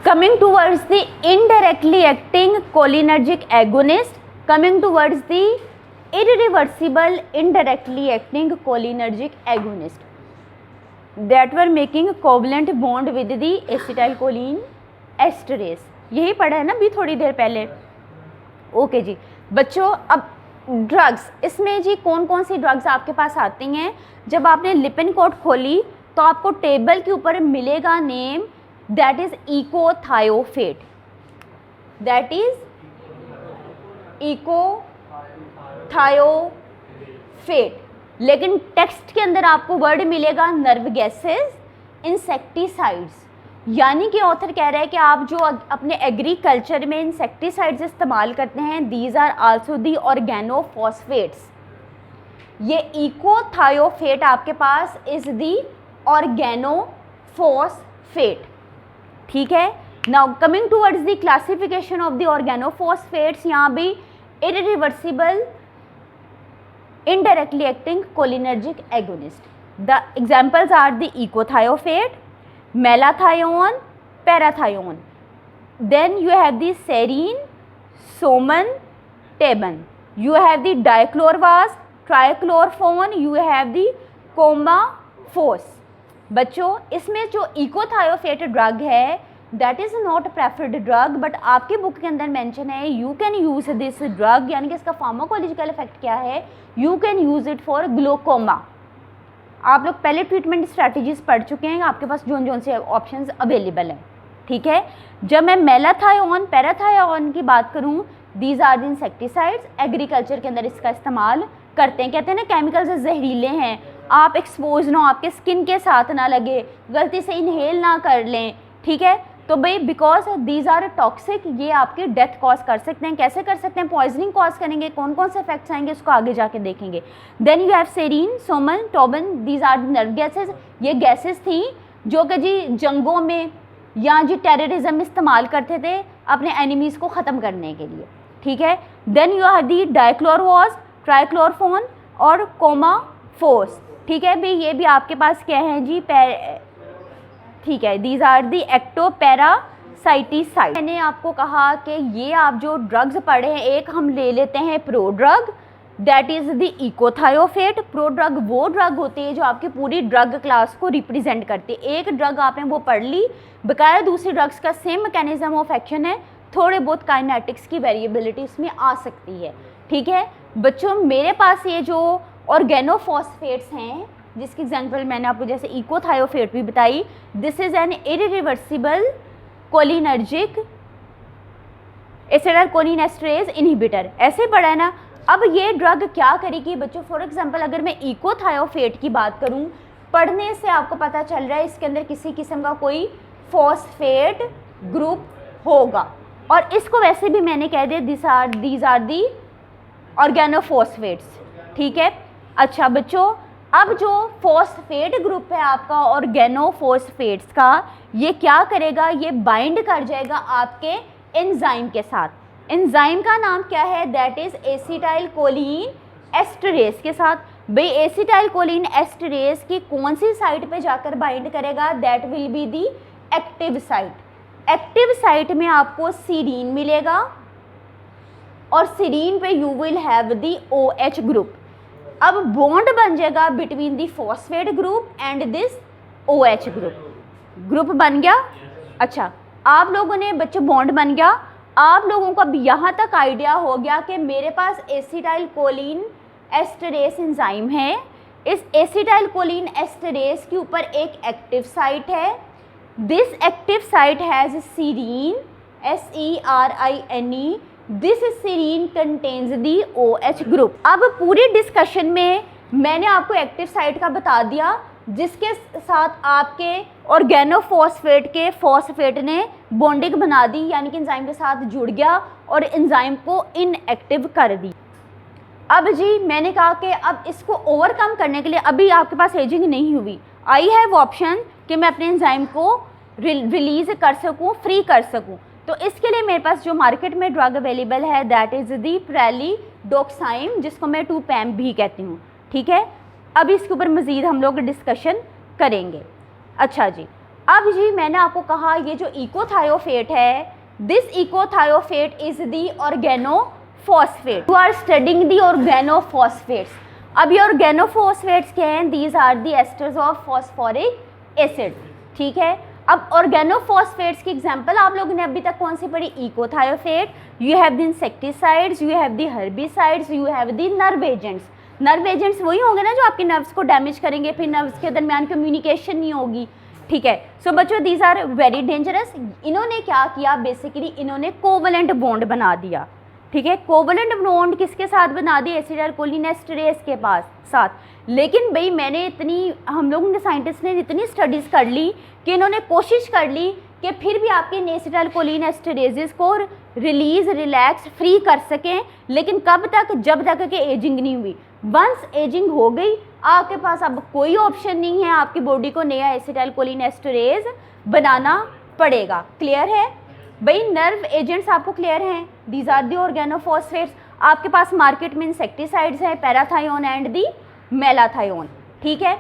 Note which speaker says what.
Speaker 1: Coming towards the indirectly acting cholinergic agonist, coming towards the irreversible indirectly acting cholinergic agonist that were making covalent bond with the acetylcholine esterase. यही पढ़ा है ना अभी थोड़ी देर पहले. Okay जी बच्चों, अब ड्रग्स, इसमें जी कौन कौन सी ड्रग्स आपके पास आती हैं. जब आपने लिपिनकोड खोली तो आपको टेबल के ऊपर मिलेगा name, that is echothiophate, that is echothiophate. लेकिन टेक्स्ट के अंदर आपको वर्ड मिलेगा नर्व गैसेस, इंसेक्टिसाइड्स. यानी कि ऑथर कह रहा है कि आप जो अपने एग्रीकल्चर में इंसेक्टिसाइड्स इस्तेमाल करते हैं, these are also the organophosphates. ये इकोथायोफेट आपके पास इज दी ऑर्गेनोफॉस्फेट. ठीक है. Now coming towards the classification of the organophosphates, यहाँ भी irreversible indirectly acting cholinergic agonist. The examples are the ecothiophate, malathion, parathion. Then you have the serine, soman, taban. You have the dichlorvas, trichlorphone, you have the comaphos. बच्चों इसमें जो इकोथायोफेट drug है that is not preferred drug, but आपकी book के अंदर mention है you can use this drug, यानी कि इसका फार्माकोलॉजिकल इफेक्ट क्या है, you can use it for glaucoma. आप लोग पहले ट्रीटमेंट स्ट्रैटेजीज पढ़ चुके हैं, आपके पास जोन से ऑप्शंस अवेलेबल हैं. ठीक है. जब मैं मेलाथायोन पैराथायोन की बात करूं, these are the insecticides, agriculture के अंदर इसका इस्तेमाल करते हैं. कहते हैं ना केमिकल्स जहरीले हैं, आप एक्सपोज ना हो, आपके स्किन के साथ ना लगे, गलती से इनहेल ना कर लें. ठीक है. तो भाई बिकॉज दीज आर टॉक्सिक, ये आपके डेथ कॉज कर सकते हैं. कैसे कर सकते हैं, पॉइजनिंग कॉज करेंगे. कौन कौन से इफेक्ट्स आएंगे उसको आगे जाके देखेंगे. Then you have sarin, soman, tabun, these are nerve gases. ये गैसेज थी जो कि जी जंगों में या जी टेररिज्म में इस्तेमाल करते थे अपने एनिमीज़ को ख़त्म करने के लिए. ठीक है. देन यू हैव दी डाइक्लोरवॉस, ट्राइक्लोरफोन और कोमाफोस. ठीक है भाई, ये भी आपके पास क्या है जी, ठीक है, दीज आर दी एक्टोपैरासाइटिसाइड. मैंने आपको कहा कि ये आप जो ड्रग्स पढ़े हैं, एक हम ले लेते हैं prodrug, that is the echothiophate. Prodrug वो ड्रग होती है जो आपकी पूरी ड्रग क्लास को रिप्रेजेंट करती है. एक ड्रग आपने वो पढ़ ली, बकाया दूसरी ड्रग्स का सेम मैकेनिज्म ऑफ एक्शन है, थोड़े बहुत काइनेटिक्स की वेरिएबिलिटी इसमें आ सकती है. ठीक है बच्चों, मेरे पास ये जो ऑर्गेनोफॉस्फेट्स हैं जिसकी एग्जांपल मैंने आपको जैसे इकोथायोफेट भी बताई, this is an irreversible cholinergic acetylcholine esterase inhibitor. ऐसे पढ़ा है ना. अब ये ड्रग क्या करेगी बच्चों, फॉर एग्जांपल अगर मैं इकोथायोफेट की बात करूं, पढ़ने से आपको पता चल रहा है इसके अंदर किसी किस्म का कोई फॉस्फेट ग्रुप होगा, और इसको वैसे भी मैंने कह दिया दीज आर दी ऑर्गेनोफॉस्फेट्स. ठीक है. अच्छा बच्चों, अब जो फॉस्फेट ग्रुप है आपका ऑर्गेनोफॉस्फेट्स का, ये क्या करेगा, ये बाइंड कर जाएगा आपके एंजाइम के साथ. एंजाइम का नाम क्या है, दैट इज एसिटाइलकोलिन एस्टरेज के साथ. भाई एसिटाइलकोलिन एस्टरेज की कौन सी साइट पे जाकर बाइंड करेगा, that will be the active site. Active site में आपको सीरीन मिलेगा और सीरीन पे you will have the OH group. अब बॉन्ड बन जाएगा between the phosphate group and this OH group. Group बन गया. अच्छा, आप लोगों ने बच्चों बॉन्ड बन गया, आप लोगों को अब यहाँ तक आइडिया हो गया कि मेरे पास एसिटाइलकोलिन एस्टरेज एंजाइम है. इस एसिटाइलकोलिन एस्टरेज के ऊपर एक एक्टिव साइट है. This active site has serine, SERINE. This serine contains the OH group. अब पूरी डिस्कशन में मैंने आपको एक्टिव साइट का बता दिया, जिसके साथ आपके ऑर्गेनोफॉस्फेट के फॉस्फेट ने बॉन्डिंग बना दी, यानी कि एंजाइम के साथ जुड़ गया और एंजाइम को इनएक्टिव कर दी. अब जी मैंने कहा कि अब इसको ओवरकम करने के लिए अभी आपके पास एजिंग नहीं हुई, आई हैव ऑप्शन कि मैं अपने एंजाइम को रिलीज़ कर सकूँ, फ्री कर सकूँ. तो इसके लिए मेरे पास जो मार्केट में ड्रग अवेलेबल है दैट इज़ दी प्रेलिडोक्साइम, जिसको मैं 2-PAM भी कहती हूँ. ठीक है. अब इसके ऊपर मज़ीद हम लोग डिस्कशन करेंगे. अच्छा जी, अब जी मैंने आपको कहा ये जो इकोथायोफेट है, this echothiophate is the organophosphate. You are studying the organophosphates. अब ये ऑर्गेनोफॉस्फेट्स क्या हैं? These are the esters of phosphoric acid, ठीक है। अब ऑर्गेनोफॉस्फेट्स की एग्जांपल आप लोगों ने अभी तक कौन सी पढ़ी? Echothiophate, you have the insecticides, you have the herbicides, you have the nerve agents. Nerve agents वही होंगे ना जो आपके नर्व्स को डैमेज करेंगे, फिर नर्व्स के दरमियान कम्युनिकेशन नहीं होगी, ठीक है। सो बच्चों दीज आर वेरी डेंजरस। इन्होंने क्या किया? बेसिकली इन्होंने कोवलेंट बॉन्ड बना दिया, ठीक है। कोवलेंट बॉन्ड किसके साथ बना दिया? एसिटाइलकोलिनेस्टरेज के पास साथ। लेकिन भाई मैंने हम लोगों ने साइंटिस्ट ने इतनी स्टडीज़ कर ली कि इन्होंने कोशिश कर ली कि फिर भी आपके एसिटाइलकोलिनेस्टरेजेस को रिलीज रिलैक्स फ्री कर सकें, लेकिन कब तक? जब तक कि एजिंग नहीं हुई। वंस एजिंग हो गई आपके पास अब कोई ऑप्शन नहीं है, आपकी बॉडी को नया एसिटाइलकोलिनेस्टरेज बनाना पड़ेगा। क्लियर है भाई? नर्व एजेंट्स आपको क्लियर हैं, दीज आर दी ऑर्गेनोफॉस्फेट्स। आपके पास मार्केट में इंसेक्टिसाइड्स हैं, पैराथायोन एंड दी मेलाथायोन, ठीक है।